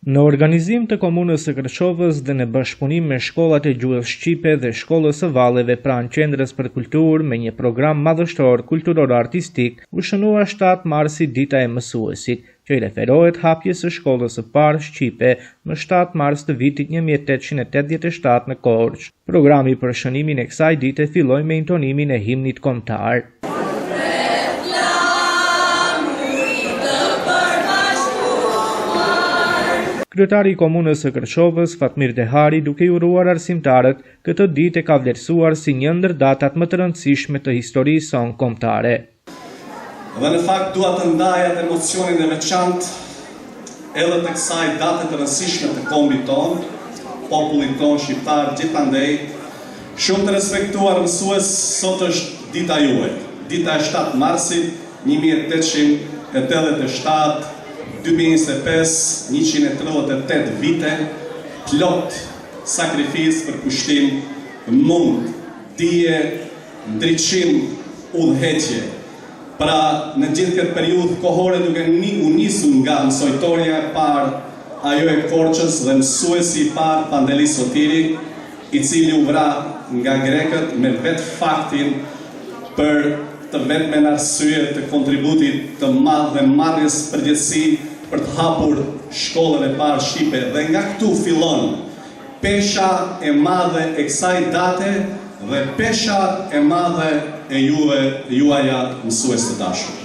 Në organizim të komunës së Kërçovës dhe në bashkëpunim me shkollat e gjuhës shqipe dhe shkollës së Valleve pranë qendrës për kulturë me një program madhështor kulturor-artistik, u shënua 7 marsi Dita e Mësuesit, që i referohet hapjes së shkollës së parë shqipe në 7 mars të vitit 1887 në Korçë. Programi për shënimin e kësaj dite filloi me intonimin e himnit kombëtar. Kryetari i komunës së Kërçovës, Fatmir Dehari, duke i uruar arsimtarët, këtë ditë e ka vlerësuar si një ndër datat më të rëndësishme të historisë sonë kombëtare. Dhe në fakt dua të ndaj atë emocionin e veçantë edhe të kësaj date të rëndësishme të kombit tonë, popullit tonë shqiptar, gjithandej, shumë të respektuar mësues, sot është dita juaj, dita e 7 marsit 1887. 2025, 138 vite, plot sakrifis për kushtim, mund, dije, ndriçim, udhëheqje. Pra, në gjithë këtë periudhë kohore duke u nisur nga mësojtorja e parë, ajo e Korçës dhe mësuesi i parë Pandeli Sotiri, i cili u vra nga grekët me vetë faktin për të vetmen arsye të kontributit të madh dhe marrjes përgjegjësi për të hapur shkollën e parë shqipe. Dhe nga këtu fillon pesha e madhe e kësaj date dhe pesha e madhe e juaja mësues të dashur.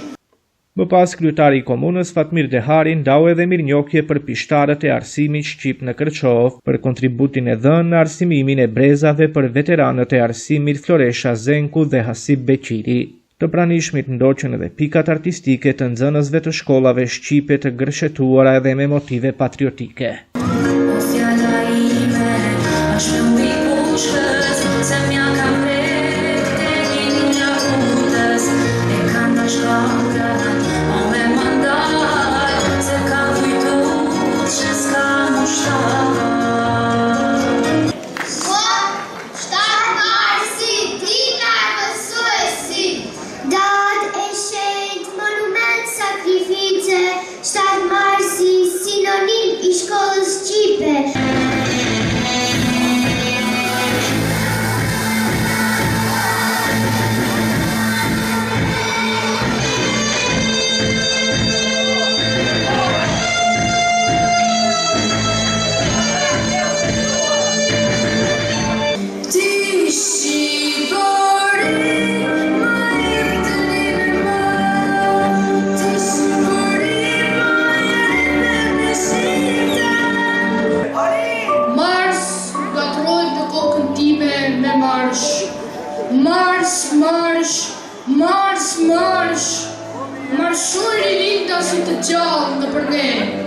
Më pas, kryetari i komunës Fatmir Dehari ndau edhe mirënjohje për pishtarët e arsimit shqip në Kërçovë për kontributin e dhënë në arsimimin e brezave për veteranët e arsimit Floresha Zenku dhe Hasib Beqiri. Të pranishmit ndoqën edhe pikat artistike të nxënësve të shkollave shqipe të gërshetuara edhe me motive patriotike. Marshuri linda si të gjallë në për ne.